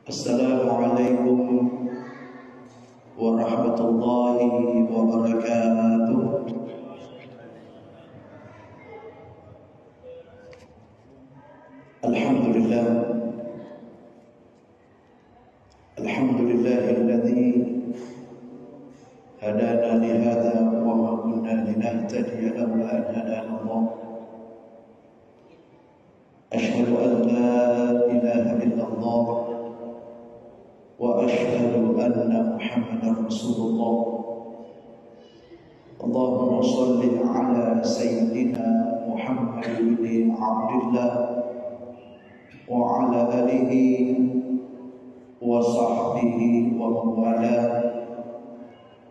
Assalamualaikum warahmatullahi wabarakatuh. Alhamdulillah, alhamdulillahilladzi hadana li hadza wa ma kunna linahtadiya laula an hadana Allah. Asyhadu an la ilaha illallah wa asyhadu anna Muhammadar Rasulullah. Allahumma shalli ala sayyidina Muhammad bin Abdullah wa ala alihi wa sahbihi wa man wala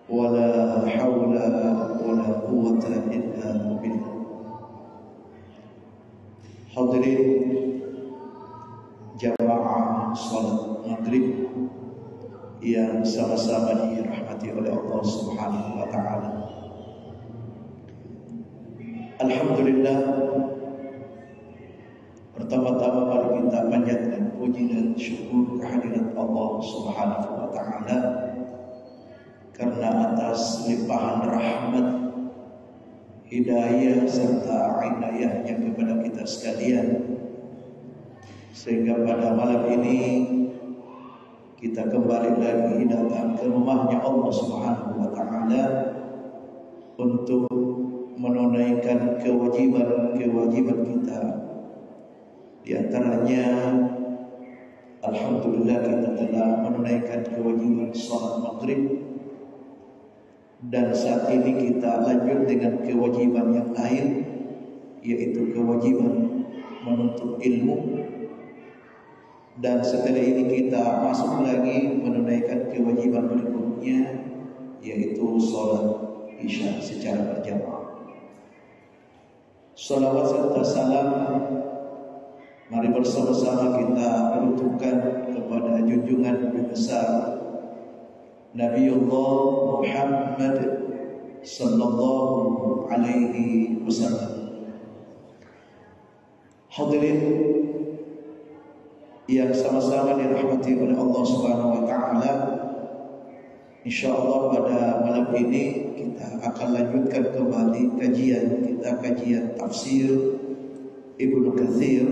wa la hawla wa la quwwata illa billah. Hadirin jamaah salat maghrib yang sama-sama dirahmati oleh Allah Subhanahu wa taala. Alhamdulillah, pertama-tama mari kita panjatkan puji dan syukur kehadirat Allah Subhanahu wa taala karena atas limpahan rahmat, hidayah serta inayahnya kepada kita sekalian, sehingga pada malam ini kita kembali lagi datang ke rumahnya Allah Subhanahu wa taala untuk menunaikan kewajiban-kewajiban kita. Di antaranya, alhamdulillah, kita telah menunaikan kewajiban salat maghrib, dan saat ini kita lanjut dengan kewajiban yang lain, yaitu kewajiban menuntut ilmu. Dan setelah ini kita masuk lagi menunaikan kewajiban berikutnya, yaitu sholat isya secara berjamaah. Salawat serta salam mari bersama-sama kita peruntukkan kepada junjungan Nabi besar Nabiullah Muhammad sallallahu alaihi wasallam. Hadirin yang sama-sama dirahmati oleh Allah Subhanahu wa taala, insyaallah pada malam ini kita akan lanjutkan kembali kajian tafsir Ibnu Katsir,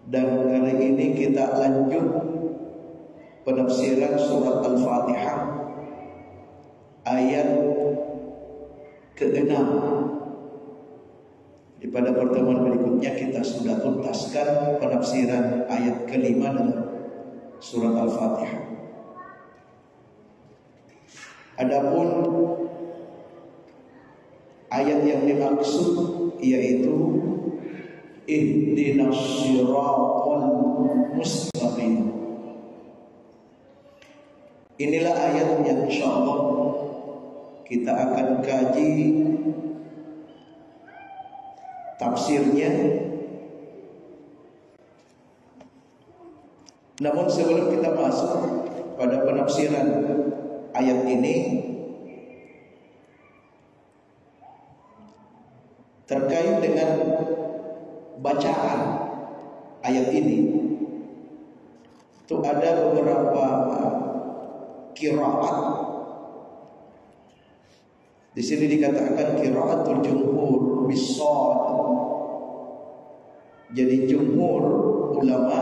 dan kali ini kita lanjut penafsiran surat Al-Fatihah ayat ke-6. Pada pertemuan berikutnya kita sudah tuntaskan penafsiran ayat ke-5 dalam surat Al-Fatihah. Adapun ayat yang dimaksud yaitu ihdinas siratal mustaqim. Inilah ayat yang insyaallah kita akan kaji tafsirnya. Namun sebelum kita masuk pada penafsiran ayat ini, terkait dengan bacaan ayat ini, itu ada beberapa qiraat. Di sini dikatakan qiraatul jumhur bis-shad. Jadi jumhur ulama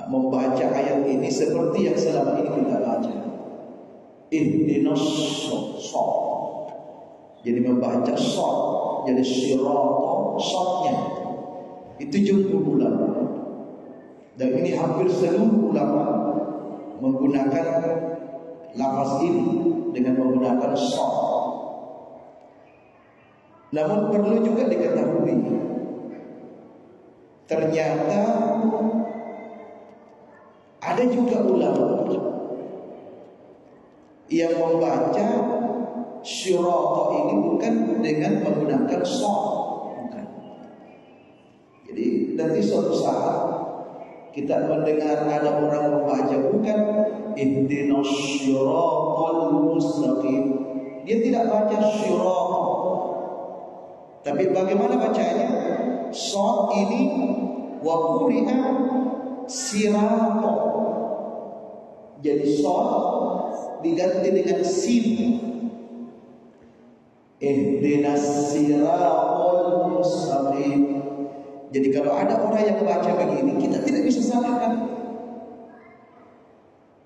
membaca ayat ini seperti yang selama ini kita baca, ihdinas shad. Jadi membaca shad, jadi sirata shadnya itu jumhur ulama. Dan ini hampir seluruh ulama menggunakan lafaz ini dengan menggunakan shad. Namun perlu juga diketahui, ternyata ada juga ulama yang membaca sirata ini bukan dengan menggunakan shad, bukan. Jadi nanti suatu saat kita mendengar ada orang membaca bukan ihdinas siratal mustaqim, dia tidak baca sirata, tapi bagaimana bacanya? Shad ini wa quri'a sirato. Jadi shad diganti dengan sin. Ihdinas siratal mustaqim. Jadi kalau ada orang yang baca begini, kita tidak bisa salahkan.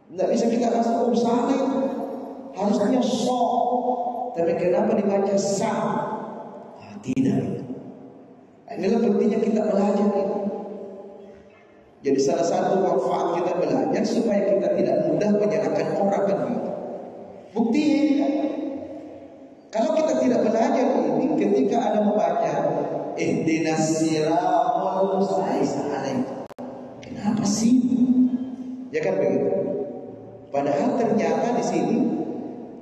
Tidak bisa kita rasa salah, harusnya so. Tapi kenapa dibaca sa? Tidak. Inilah pentingnya kita belajar ini. Jadi salah satu manfaat kita belajar supaya kita tidak mudah menyalahkan orang kan. Buktinya ini kan. Kalau kita tidak belajar ini, ketika ada membaca ihdinas siratal mustaqim, kenapa sih? Ya kan begitu. Padahal ternyata di sini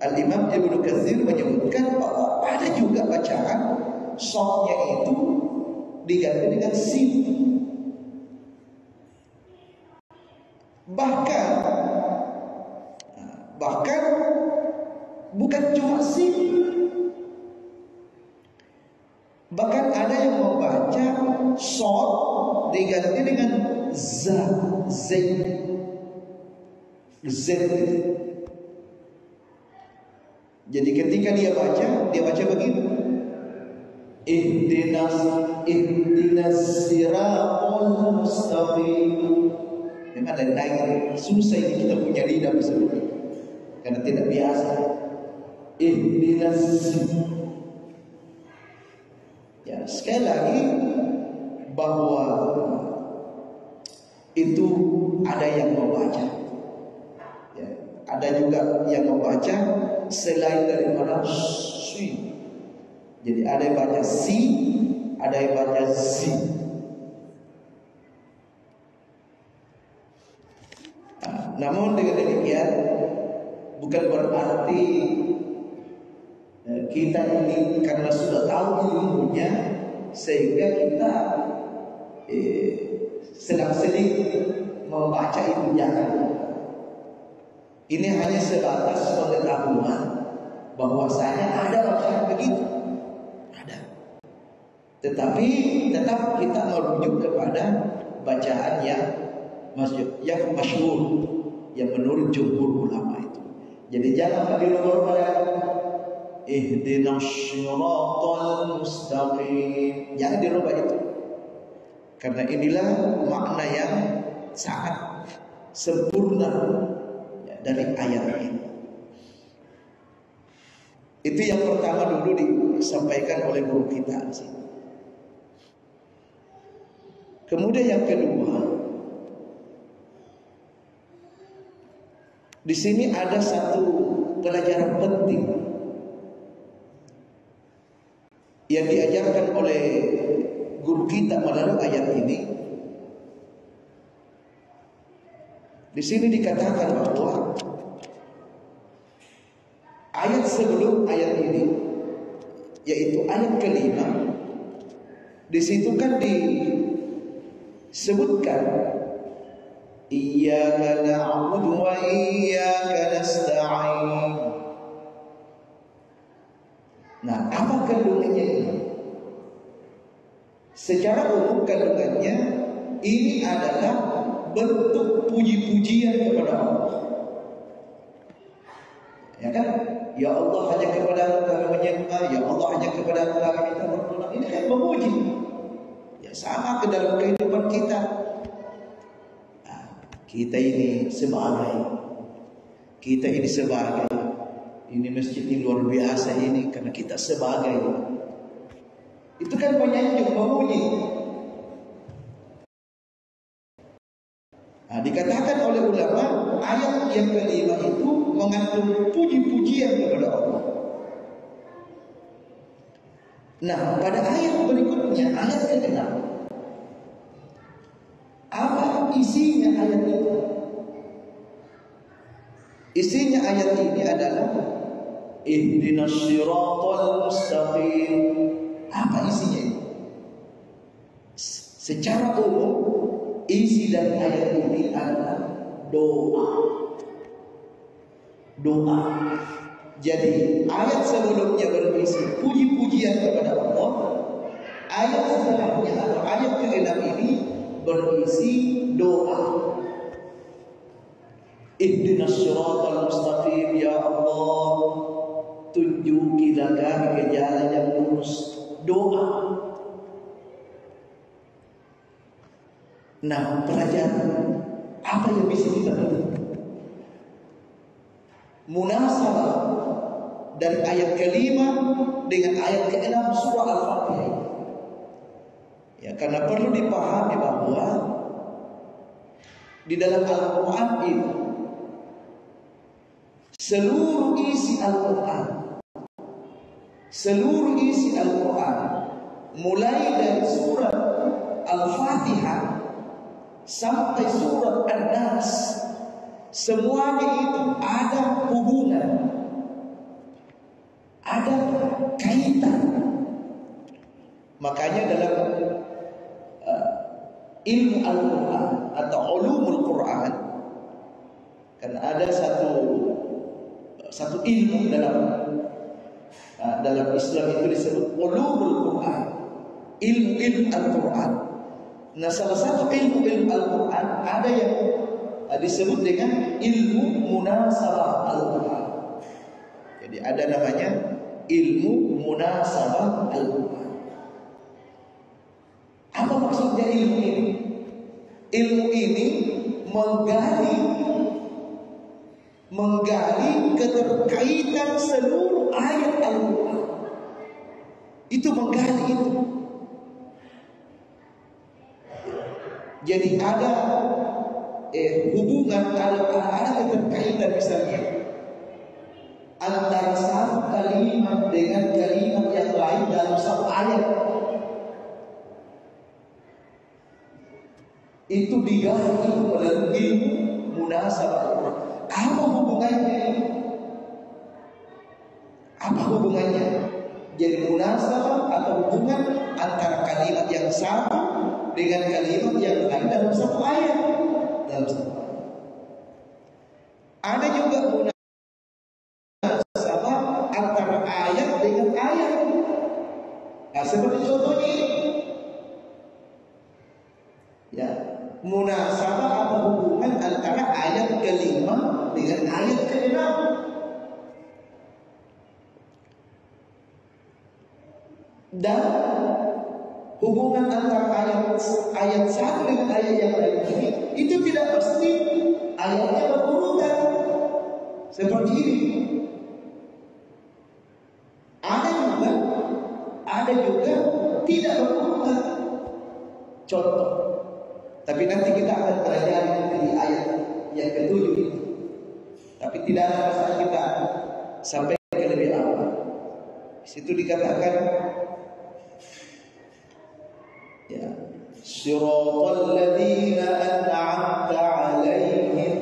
Al-Imam Ibnu Katsir menyebutkan bahwa ada juga bacaan shadnya itu diganti dengan sin. Bahkan bukan cuma sin. Bahkan ada yang membaca shad diganti dengan za, Z. Jadi ketika dia baca begini. Ihdinas siratal mustaqim. Memang dari daerah susah ini kita punya lidah bisa begitu. Karena tidak biasa. Ihdinas. Ya, sekali lagi bahwa itu ada yang membaca. Ya, ada juga yang membaca selain daripada si. Jadi ada yang baca si, ada yang baca zi. Namun dengan demikian bukan berarti kita ini karena sudah tahu ilmunya sehingga kita sedang-sedih membaca itu, jangan. Ini hanya sebatas pengetahuan bahwasanya ada bacaan begitu, ada. Tetapi tetap kita merujuk kepada bacaan yang masyhur, yang menurut jumhur ulama itu. Jadi jangan dilupakan pada ihdinas siratal mustaqim. Jangan dirubah itu. Karena inilah makna yang sangat sempurna dari ayat ini. Itu yang pertama dulu disampaikan oleh guru kita di sini. Kemudian yang kedua, di sini ada satu pelajaran penting yang diajarkan oleh guru kita melalui ayat ini. Di sini dikatakan bahwa ayat sebelum ayat ini, yaitu ayat kelima, di situ kan disebutkan iyyaka na'budu wa iyyaka nasta'in. Nah, apa kandungannya ini? Secara umum kandungannya ini adalah bentuk puji-pujian kepada Allah. Ya kan? Ya Allah, hanya kepada kami menyembah. Ya Allah, hanya kepada kami minta pertolongan. Ini kan memuji. Ya sama ke dalam kehidupan kita. Nah, kita ini sebagai ini masjid ini luar biasa ini karena kita sebagai itu kan menyanjung, memuji. Nah, dikatakan oleh ulama ayat yang kelima itu mengandung puji-pujian kepada Allah. Nah, pada ayat berikutnya, ayat ke-6, apa isinya ayat itu? Isinya ayat ini adalah ihdinas siratal mustaqim. Apa isinya itu? Secara umum isi dari ayat ini adalah doa. Jadi ayat sebelumnya berisi puji-pujian kepada Allah. Ayat setelahnya atau ayat ke-6 ini berisi doa. Ihdinas siratal mustaqim, ya Allah, tunjukilah kami ke jalan yang lurus. Doa. Nah, pelajaran apa yang bisa kita dapat? Munasabah dari ayat kelima dengan ayat ke-6 surah Al-Fatihah. Ya, karena perlu dipahami bahwa di dalam Al-Quran itu seluruh isi Al-Quran mulai dari surat Al-Fatihah sampai surat An-Nas, semuanya itu ada hubungan, ada kaitan. Makanya dalam ilmu Al-Quran atau ulumul Quran, kan ada satu ilmu dalam Islam itu disebut ulumul Quran, ilmu Al-Quran. Nah, salah satu ilmu Al-Quran ada yang disebut dengan ilmu munasabah Al-Quran. Jadi ada namanya ilmu munasabah Al-Quran. Apa maksudnya ilmu ini? Ilmu ini menggali keterkaitan seluruh ayat Al-Quran. Itu menggali itu. Jadi ada hubungan, ada keterkaitan misalnya antara satu kalimat dengan kalimat yang lain dalam satu ayat. Itu digali oleh ilmu munasabah Al-Quran. Apa hubungannya? Jadi munasabah atau hubungan antara kalimat yang sama dengan kalimat yang lain dalam satu ayat. Ada juga munasabah antara ayat dengan ayat. Nah, seperti contohnya ini. Ya, munasabah atau hubungan antara ayat ke-5 dengan ayat ke-6. Dan hubungan antara ayat satu dengan ayat yang lain ini itu tidak pasti ayatnya berurutan seperti ini. Ada juga tidak berurutan. Contoh, tapi nanti kita akan pelajari di ayat yang ke-7 itu. Tapi tidak ada masalah kita sampai ke lebih awal. Di situ dikatakan, ya, siratal ladzina an'amta 'alaihim,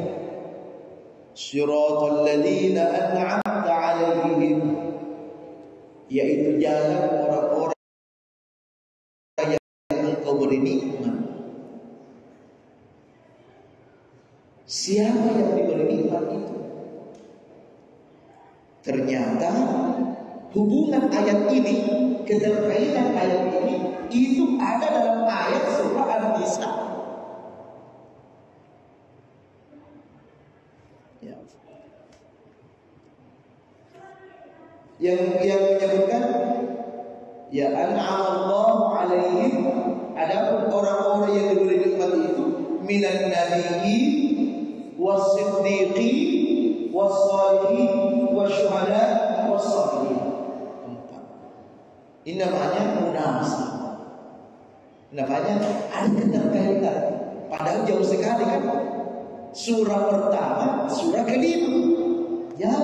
siratal ladzina an'amta 'alaihim, yaitu jalan orang-orang yang engkau beri nikmat. Siapa yang diberi nikmat itu? Ternyata hubungan ayat ini, keterkaitan ayat ini itu ada dalam ayat surah An-Nisa. Ya. Yang menyebutkan, ya an'amallahu alaihim, adapun orang-orang yang diberi nikmat itu minan nabiyyin was-siddiqin was-shalihin wasyuhada was-shalihin. Ini namanya munasabah. Namanya ada keterkaitan. Padahal jauh sekali kan. Surah pertama, surah kelima. Ya.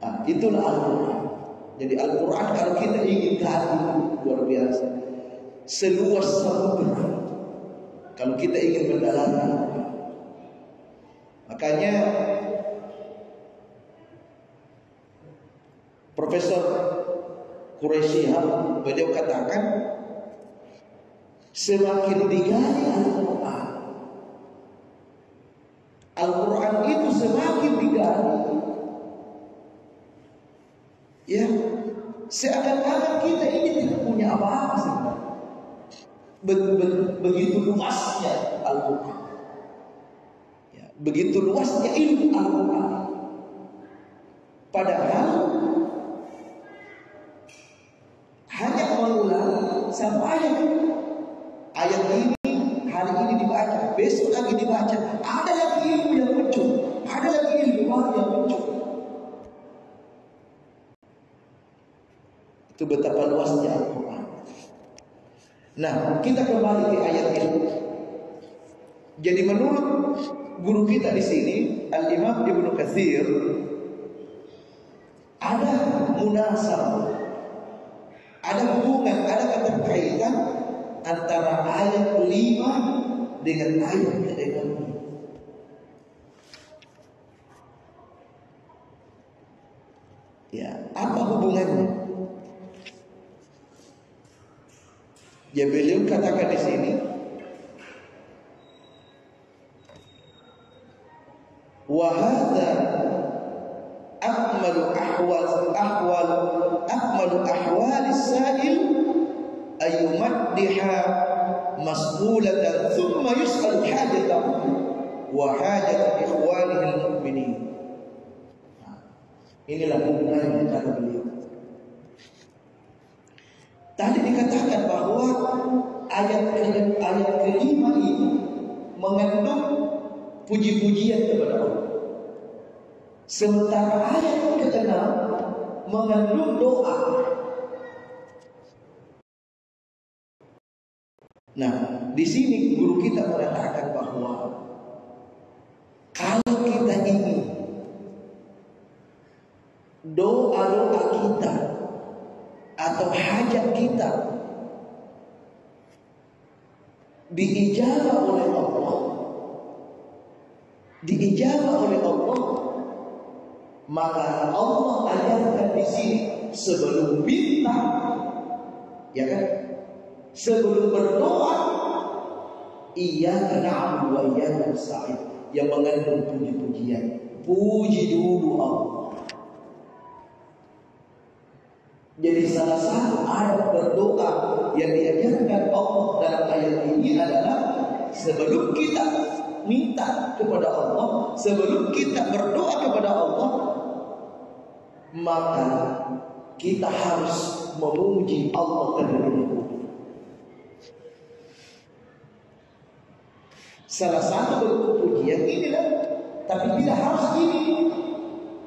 Nah, itulah Al-Quran. Jadi Al-Quran kalau kita ingin gali luar biasa, seluas samudra. Kalau kita ingin mendalami, makanya Profesor Quraisy beliau katakan, semakin digali Al-Quran itu semakin digali, ya, seakan-akan kita ini tidak punya apa-apa sebenarnya. Begitu luasnya Al-Quran, ya, begitu luasnya ilmu Al-Quran. Padahal hanya mengulang sampai ayat ini hari ini dibaca, besok lagi dibaca, ada lagi ilmu yang muncul, ada lagi ilmu baru yang muncul. Itu betapa luasnya Al-Quran. Nah, kita kembali ke ayat ini. Jadi menurut guru kita di sini, Al-Imam Ibnu Katsir, ada munasabah, ada hubungan, ada keterkaitan antara ayat 5 dengan ayat ke-6. Ya, apa hubungannya? Ya, beliau katakan di sini, wa hadza akmalu ahwal as-sa'il ayyumaddiha mas'ulatan thumma yus'al hajatahu wa hajat ikhwanihi al-mu'minin. Inilah hubungannya kata beliau. Tadi dikatakan bahwa ayat kelima ini mengandung puji-pujian kepada Allah. Sementara ayat ke-6 mengandung doa. Nah, di sini guru kita mengatakan bahwa kalau kita ingin doa-doa kita atau hajat kita diijabah oleh Allah, maka Allah ajarkan di sini sebelum minta, ya kan, sebelum berdoa, iyyaka na'budu wa iyyaka nasta'in, yang mengandung puji-pujian. Puji dulu Allah. Jadi salah satu adab berdoa yang diajarkan Allah dalam ayat ini adalah sebelum kita minta kepada Allah, sebelum kita berdoa kepada Allah, maka kita harus memuji Allah terlebih dahulu. Salah satu bentuk pujian inilah, tapi tidak harus ini.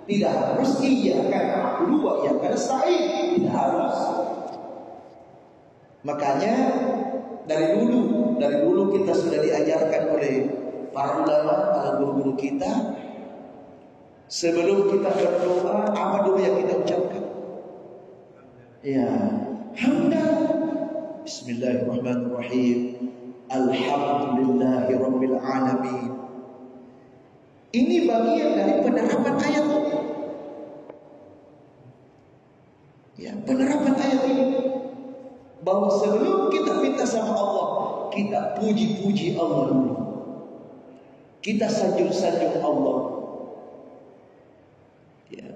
Tidak harus iyyaka na'budu wa iyyaka nasta'in. Tidak harus. Makanya dari dulu kita sudah diajarkan oleh para ulama, para guru-guru kita, sebelum kita berdoa, apa dulu yang kita ucapkan? Ya, hamdan. Bismillahirrahmanirrahim. Alhamdulillahi rabbil alamin. Ini bagian dari penerapan ayat ini. Ya, penerapan ayat ini, bahwa sebelum kita minta sama Allah, kita puji-puji Allah dulu. Kita sanjung-sanjung Allah. Ya.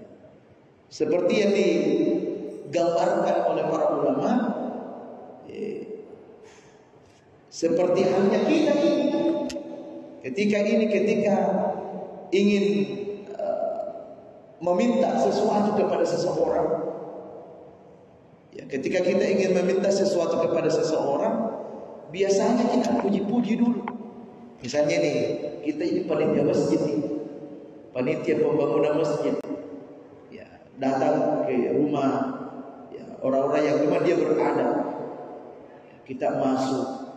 Seperti yang digambarkan oleh para ulama, seperti halnya kita ini. Ketika ingin meminta sesuatu kepada seseorang, ya, ketika kita ingin meminta sesuatu kepada seseorang, biasanya kita puji-puji dulu. Misalnya nih, kita ini panitia masjid nih, panitia pembangunan masjid, ya, datang ke rumah, ya, orang-orang yang memang dia beradab, ya, kita masuk.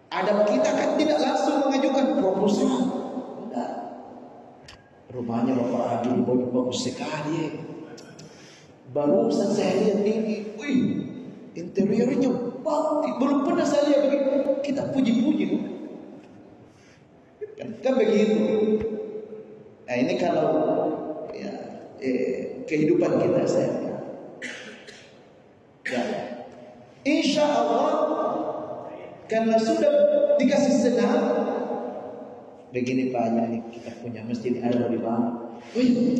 Adab kita kan tidak langsung mengajukan proposal. Enggak. Rumahnya Bapak Adi bagus sekali. Barusan saya lihat ini, wih, interiornya bagus. Belum pernah saya lihat begitu. Kita puji-puji, kan begitu. Nah, ini kalau ya, kehidupan kita saya. Ya, insya Allah, karena sudah dikasih senang. Begini Pak, ini kita punya masjid ada di bawah. Wih,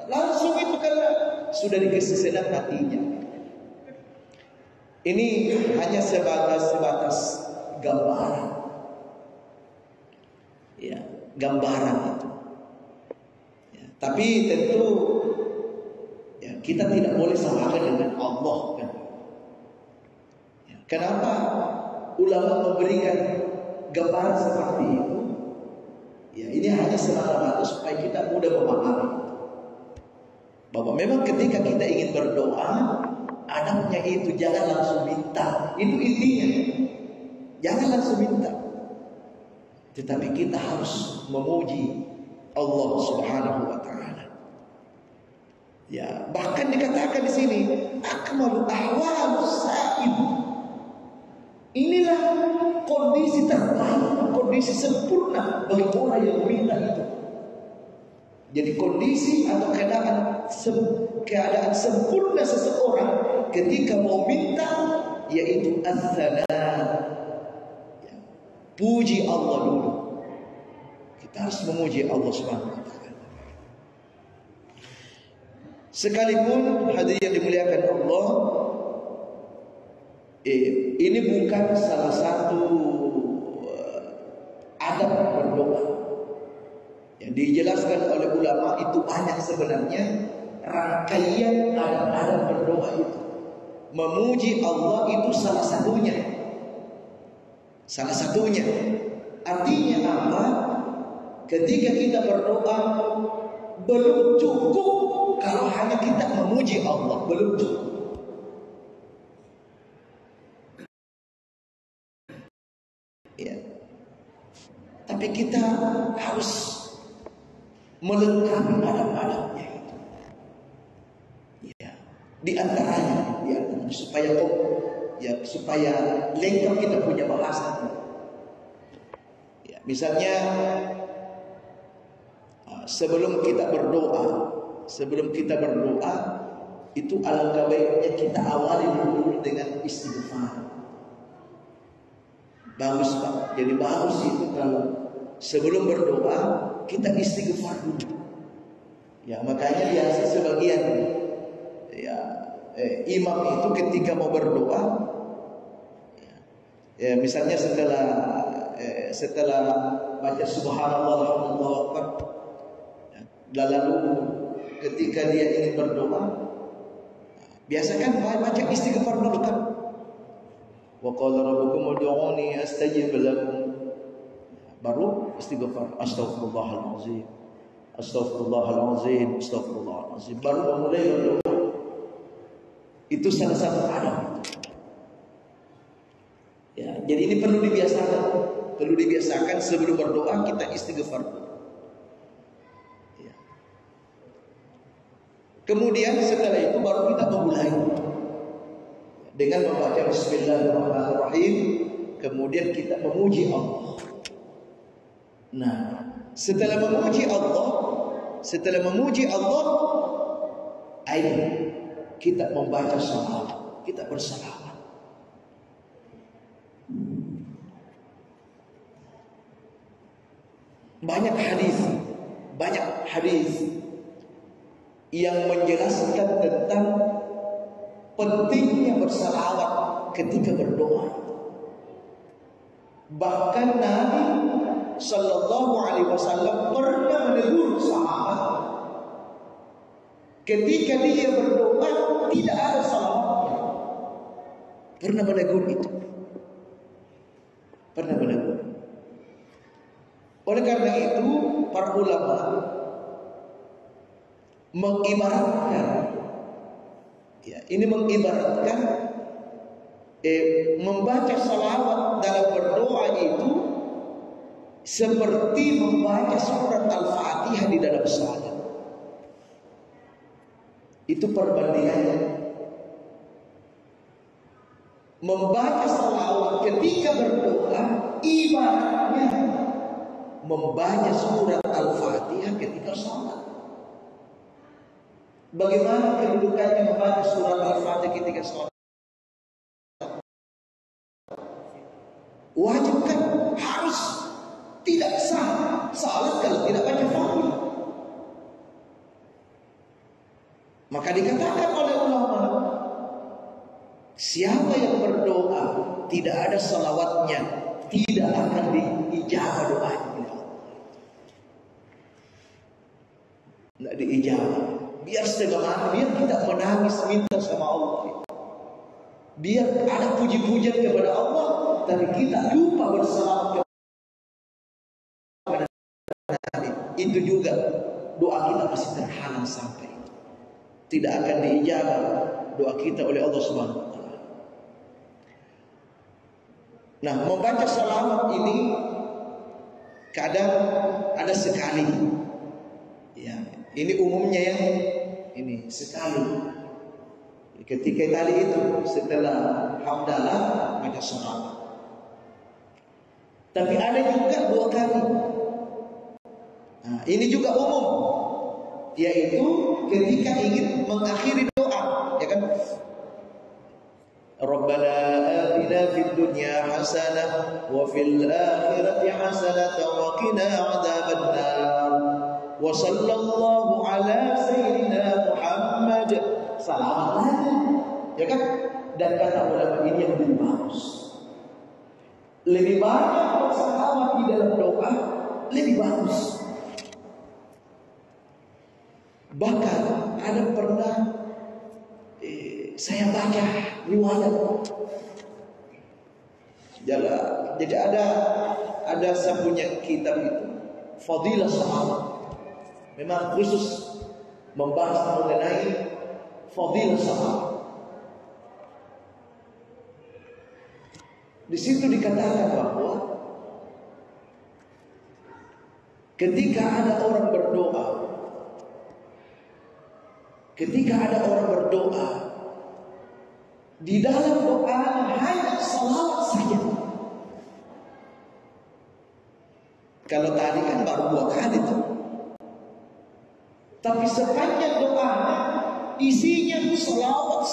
langsung itu karena sudah dikasih senang hatinya. Ini hanya sebatas gambaran. Ya, gambaran itu. Ya, tapi tentu ya, kita tidak boleh samakan dengan Allah kan. Ya, kenapa ulama memberikan gambaran seperti itu? Ya, ini hanya semata-mata supaya kita mudah memahami bahwa memang ketika kita ingin berdoa, adabnya itu jangan langsung minta. Itu intinya. Jangan langsung minta. Tetapi kita harus memuji Allah Subhanahu wa taala. Ya, bahkan dikatakan di sini akmalu ahwalus sa'id. Inilah kondisi terbaik, kondisi sempurna bagi orang yang meminta itu. Jadi kondisi atau keadaan sempurna seseorang ketika mau minta yaitu az-zana. Ya, puji Allah dulu. Kita harus memuji Allah Subhanahu wa taala. Sekalipun hadirin yang dimuliakan Allah, ini bukan salah satu adab berdoa. Yang dijelaskan oleh ulama itu banyak sebenarnya rangkaian adab-adab berdoa itu. Memuji Allah itu salah satunya. Salah satunya. Artinya apa? Ketika kita berdoa belum cukup kalau hanya kita memuji Allah, belum cukup. Ya. Tapi kita harus melengkapi adab-adabnya itu. Ya. Di antaranya supaya lengkap kita punya bahasa. Ya, misalnya sebelum kita berdoa itu alangkah baiknya kita awali dulu dengan istighfar. Bagus Pak. Jadi bagus itu kalau sebelum berdoa kita istighfar dulu. Ya, makanya biasa sebagian imam itu ketika mau berdoa misalnya setelah baca subhanallah walhamdulillah akbar, lalu ketika dia ingin berdoa biasakan baca istighfar dulu kan. Wa qala rabbukum ud'uni astajib lakum. Baru istighfar, astaghfirullahalazim, astaghfirullahalazim, astaghfirullahalazim. Baru memulai berdoa. Itu salah satu adab. Ya, jadi ini perlu dibiasakan sebelum berdoa kita istighfar. Ya. Kemudian setelah itu baru kita memulai dengan membaca Bismillahirrahmanirrahim. Kemudian kita memuji Allah. Nah, setelah memuji Allah, ayo kita membaca salawat, kita bersalawat. Banyak hadis yang menjelaskan tentang pentingnya bersalawat ketika berdoa. Bahkan Nabi Sallallahu Alaihi Wasallam pernah menegur sahabat ketika dia berdoa tidak ada salawatnya. Pernah menegur itu. Pernah menegur. Oleh karena itu para ulama mengibaratkan, membaca salawat dalam berdoa itu seperti membaca surat Al-Fatihah di dalam salat. Itu perbandingannya. Membaca salawat ketika berdoa ibaratnya membaca surat Al-Fatihah ketika salat. Bagaimana kedudukannya membaca surat Al-Fatihah ketika salat? Wajib kan? Harus. Tidak sah salat kalau tidak baca Fatihah. Maka dikatakan oleh ulama, Siapa yang berdoa tidak ada salawatnya, tidak akan diijabah doanya. Tidak diijabah. Biar setengah mati, biar kita menangis minta sama Allah. Biar ada puji-pujian kepada Allah, tapi kita lupa bersalawat kepada Nabi. Itu juga doa kita pasti terhalang sampai. Tidak akan diijabah doa kita oleh Allah Subhanahu wa taala. Nah, membaca salawat ini kadang ada sekali. Ya, ini umumnya yang ini sekali. Ketika tadi itu setelah hamdalah baca salawat. Tapi ada juga 2 kali. Nah, ini juga umum, yaitu ketika ingin mengakhiri doa, ya kan? Rabbana atina fid dunya hasanah wa fil akhirati hasanah wa qina adzabannar. Wa sallallahu ala sayyidina Muhammad. Salawat lagi, ya kan? Dan kata ulama ini yang lebih bagus. Lebih banyak salawat di dalam doa, lebih bagus. Bahkan ada pernah saya baca riwayat. Jadi ada saya punya kitab itu, Fadilah Salawat. Memang khusus membahas mengenai Fadilah Salawat. Di situ dikatakan bahwa ketika ada orang berdoa, di dalam doa hanya salawat saja. Kalau tadi kan baru 2 kali tuh. Tapi sepanjang doa isinya salawat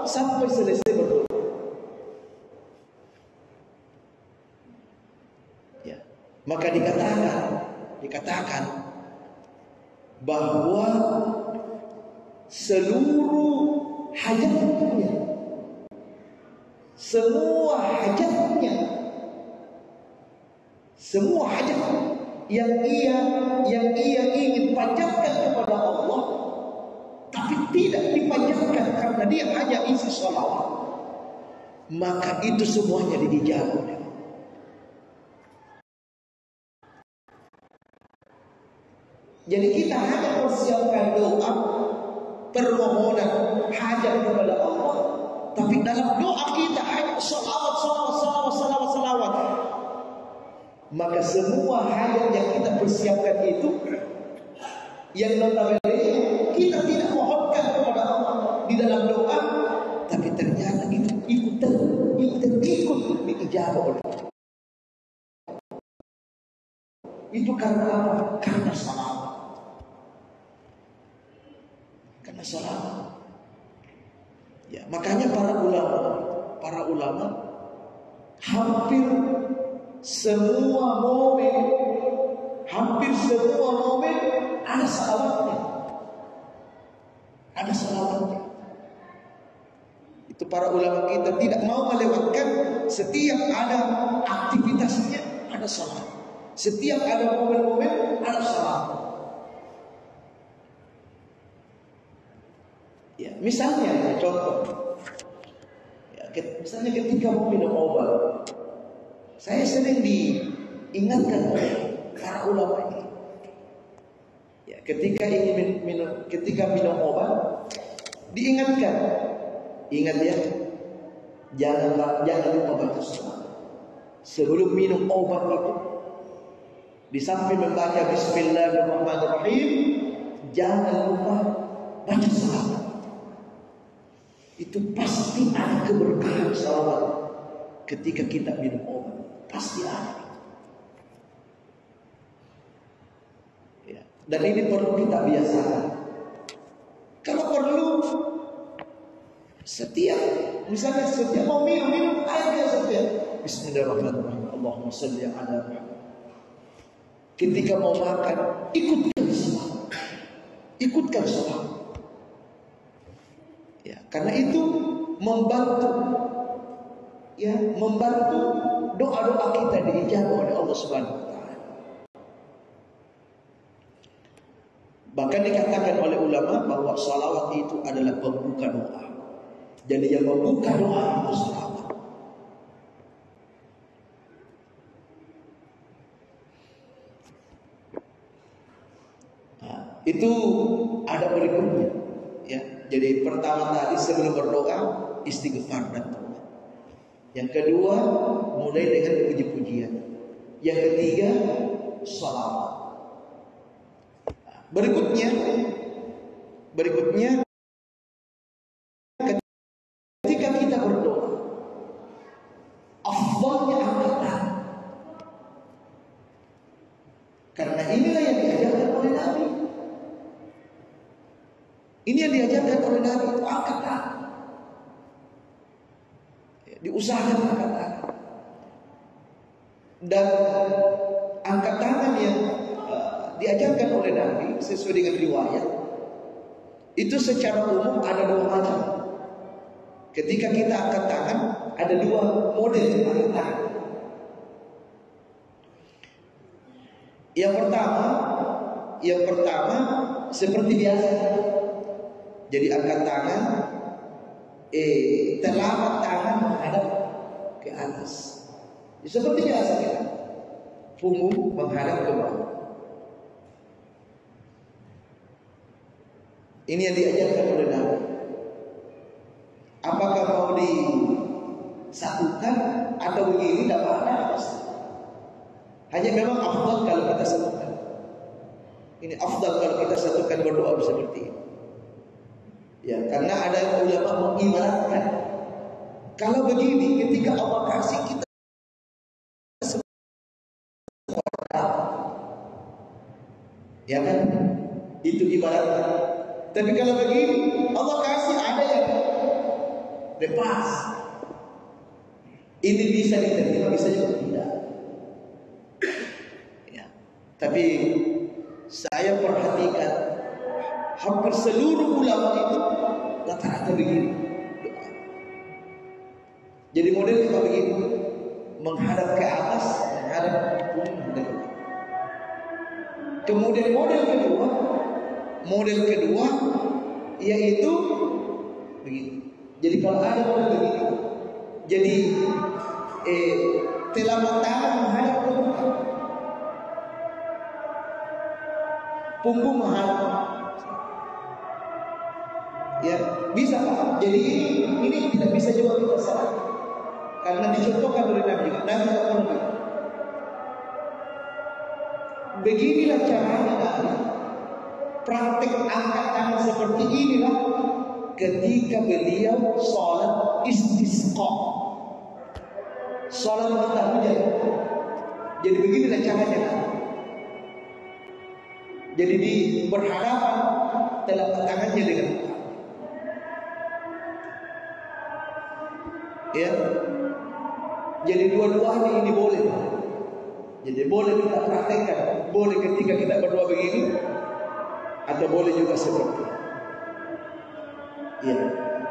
sampai selesai berdoa. Ya, maka dikatakan bahwa seluruh hajatnya, semua hajat yang ia ingin panjatkan kepada Allah, tapi tidak dipanjatkan karena dia hanya isi salawat, maka itu semuanya dijawab. Jadi kita hanya persiapkan doa permohonan hajat kepada Allah, tapi dalam doa kita hanya salawat. Maka semua hajat yang kita persiapkan itu, yang notabene kita tidak mohonkan kepada Allah di dalam doa, tapi ternyata itu ikut diijabah oleh Allah. Itu karena apa? Karena salawat. Karena salawat. Ya, makanya para ulama hampir semua momen ada salawatnya. Itu para ulama kita tidak mau melewatkan. Setiap ada aktivitasnya ada salawat. Setiap ada momen-momen ada salawat. Ya, misalnya contoh. Ya, misalnya ketika mau minum obat, saya sering diingatkan oleh para ulama ini. Ya, ketika minum obat, diingatkan. Ingat ya, jangan lupa baca salawat. Sebelum minum obat itu, di samping membaca Bismillahirrahmanirrahim, jangan lupa baca salawat. Itu pasti ada keberkahan salawat ketika kita minum obat. Pasti ada. Ya. Dan ini perlu kita biasakan. Kalau perlu misalnya setiap mau minum air saja. Bismillahirrahmanirrahim. Allahumma shalli ala Muhammad. Ketika mau makan, ikutkan salat. Ya. Karena itu membantu, ya, membantu doa-doa kita diijabah oleh Allah Subhanahu wa taala. Bahkan dikatakan oleh ulama bahwa salawat itu adalah pembuka doa. Jadi yang membuka doa itu salawat. Nah, itu ada berikutnya, ya. Jadi pertama tadi sebelum berdoa istighfar dan taubat. Yang kedua mulai dengan puji-pujian. Yang ketiga salawat. Berikutnya ketika kita berdoa, afdalnya angkat tangan. Karena inilah yang diajarkan oleh Nabi. Ini yang diajarkan oleh Nabi, itu angkat tangan. Diusahakan angkat tangan. Dan angkat tangan yang diajarkan oleh Nabi sesuai dengan riwayat itu secara umum ada dua macam. Ketika kita angkat tangan ada dua model angkat tangan. Yang pertama seperti biasa. Jadi angkat tangan, telapak tangan menghadap ke atas. Seperti biasa kita, punggung menghadap ke bawah. Ini yang diajarkan oleh Nabi. Apakah mau disatukan atau begini? Tidak ada. Hanya memang afdal kalau kita satukan. Ini afdal kalau kita satukan berdoa seperti ini. Ya, karena ada ulama mengibaratkan kalau begini ketika Allah kasih kita ya kan, itu ibaratnya. Tapi kalau begini Allah kasih ada yang lepas. Ini bisa diterima, bisa juga tidak. Ya. Tapi saya perhatikan hampir seluruh ulama itu rata-rata begini doa. Jadi model kita begini, menghadap ke atas, menghadap ke bawah. Kemudian model kedua yaitu begini. Jadi kalau ada model begini, jadi telapak tangan menghadap ke bawah, punggung menghadap. Ya, bisa Pak. Jadi ini tidak bisa juga kita salah. Karena dicontohkan oleh Nabi juga. Nabi tidak pernah. Beginilah caranya Nabi. Praktek angkat tangan seperti inilah ketika beliau sholat istisqa, sholat minta hujan. Jadi beginilah caranya Nabi. Jadi di berhadapan telapak tangannya dengan ya, jadi dua-duanya ini boleh. Jadi boleh kita praktekkan, boleh ketika kita berdoa begini, atau boleh juga seperti. Ya,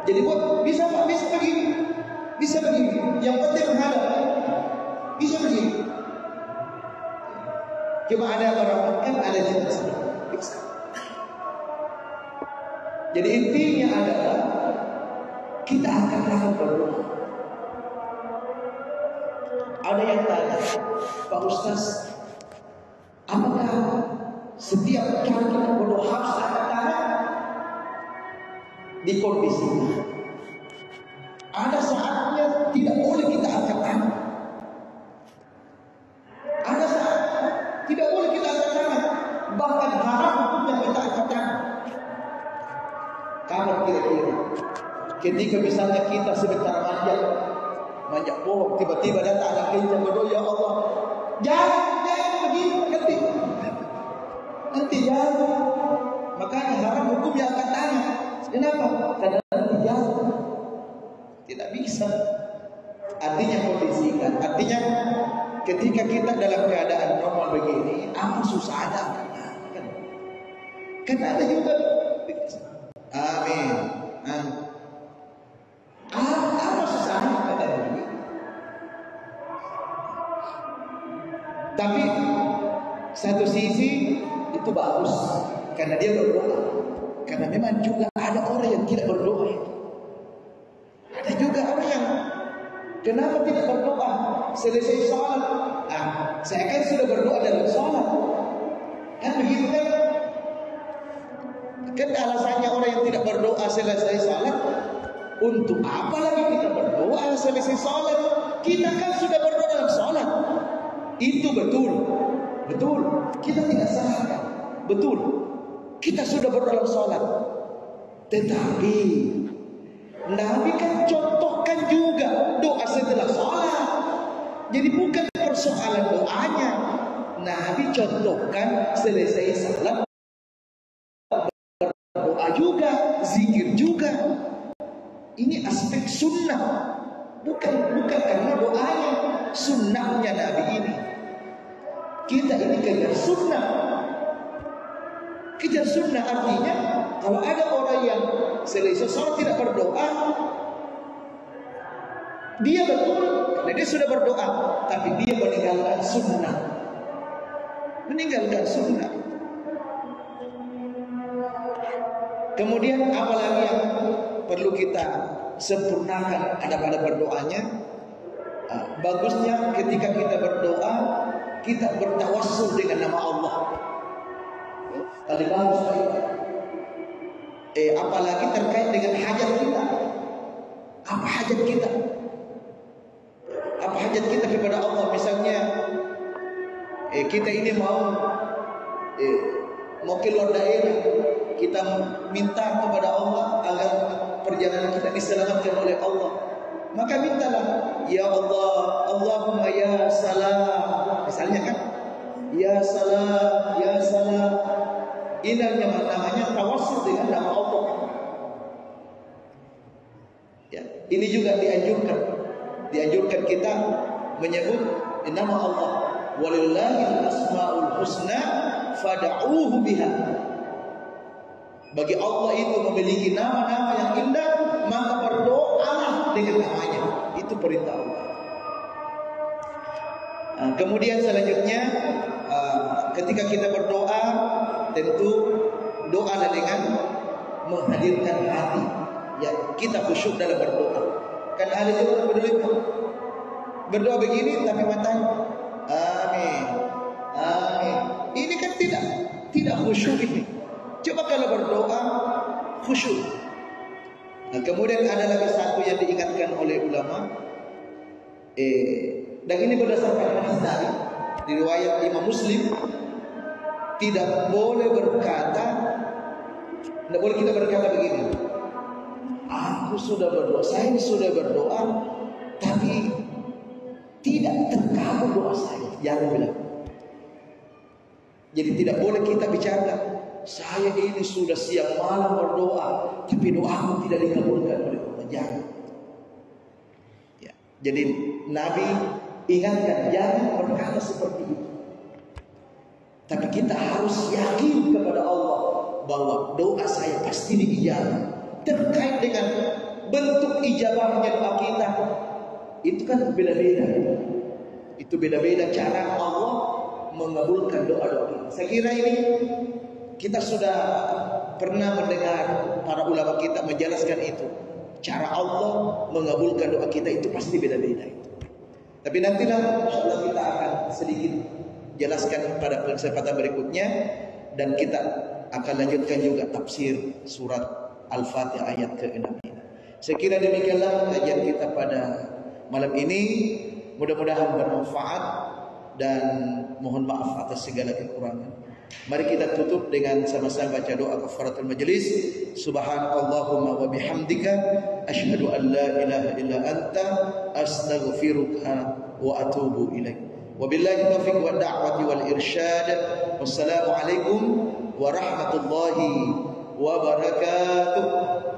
jadi buat bisa Pak, bisa begini, bisa begini. Yang penting menghadap, bisa begini. Cuma ada orang kan ada juga seperti bisa. Jadi intinya adalah kita akan tahan berdoa. Ada yang tanya, Pak Ustaz, apakah setiap kali kita berdoa harus angkat tangan? Di kondisi ada saatnya tidak boleh kita angkat tangan. Ada saat tidak boleh kita angkat tangan. Bahkan haram hukumnya kita angkat tangan. Kapan kira-kira? Ketika misalnya kita sebentar manjat pohon, tiba-tiba datang anak kencang berdoa, ya Allah, jangan begini, nanti jangan. Makanya haram hukum yang angkat tangan. Kenapa? Karena nanti jangan. Tidak bisa. Artinya kondisikan. Artinya ketika kita dalam keadaan normal begini, apa susah ada angkat tangan? Kan ada juga. Amin. Tapi satu sisi itu bagus karena dia berdoa. Karena memang juga ada orang yang tidak berdoa itu. Ada juga orang yang kenapa tidak berdoa selesai sholat? Saya kan sudah berdoa dalam sholat. Kan begitu kan? Kan alasannya orang yang tidak berdoa selesai sholat, untuk apa lagi kita berdoa selesai sholat? Kita kan sudah berdoa dalam sholat. Itu betul. Betul. Kita tidak salahkan. Betul. Kita sudah berdoa dalam sholat. Tetapi Nabi kan contohkan juga doa setelah sholat. Jadi bukan persoalan doanya. Nabi contohkan selesai sholat doa juga, zikir juga. Ini aspek sunnah. Bukan karena doanya. Sunnahnya Nabi ini. Kita ini kejar sunnah. Kejar sunnah artinya kalau ada orang yang selesai sholat tidak berdoa, dia betul karena dia sudah berdoa, tapi dia meninggalkan sunnah. Meninggalkan sunnah. Kemudian apalagi yang perlu kita sempurnakan pada berdoanya? Bagusnya ketika kita berdoa, kita bertawassul dengan nama Allah. Tadi bagus. Apalagi terkait dengan hajat kita. Apa hajat kita? Apa hajat kita kepada Allah? Misalnya kita ini mau keluar daerah, kita minta kepada Allah agar perjalanan kita diselamatkan oleh Allah. Maka mintalah, ya Allah, Allahumma ya salam. Misalnya kan, ya salam, ya salam. Ini namanya tawassul dengan nama Allah. Ya, ini juga dianjurkan kita menyebut nama Allah. Walillahil asmaul husna fad'uuhu biha. Bagi Allah itu memiliki nama-nama yang indah, maka berdoalah dengan namanya. Itu perintah Allah. Kemudian selanjutnya ketika kita berdoa, tentu doa dengan menghadirkan hati. Ya, kita khusyuk dalam berdoa. Kan ada juga berdoa begini tapi matanya amin, amin. Ini kan tidak khusyuk ini. Coba kalau berdoa khusyuk. Nah, kemudian ada lagi satu yang diingatkan oleh ulama. Dan ini berdasarkan hadis dari riwayat Imam Muslim, tidak boleh kita berkata begini. Aku sudah berdoa, saya sudah berdoa, tapi tidak terkabul doa saya. Jangan bilang. Jadi tidak boleh kita bicara, saya ini sudah siang malam berdoa, tapi doaku tidak dikabulkan oleh Allah. Jangan. Ya. Jadi Nabi ingatkan, jangan berkata seperti itu. Tapi kita harus yakin kepada Allah bahwa doa saya pasti diijabah. Terkait dengan bentuk ijabahnya doa kita, itu kan beda-beda. Itu beda-beda cara Allah mengabulkan doa-doa kita. Saya kira ini kita sudah pernah mendengar para ulama kita menjelaskan itu. Cara Allah mengabulkan doa kita itu pasti beda-beda itu. Tapi nantilah insyaallah kita akan sedikit jelaskan pada kesempatan berikutnya, dan kita akan lanjutkan juga tafsir surat Al-Fatihah ayat ke-6 ini. Saya kira demikianlah kajian kita pada malam ini. Mudah-mudahan bermanfaat dan mohon maaf atas segala kekurangan. Mari kita tutup dengan sama-sama baca doa kafaratul majlis. Subhanallahumma wa bihamdika asyhadu an la ilaha illa anta astaghfiruka wa atubu ilaik. Wabillahi taufiq wa da'wati wal irsyad. Wassalamu alaikum warahmatullahi wabarakatuh.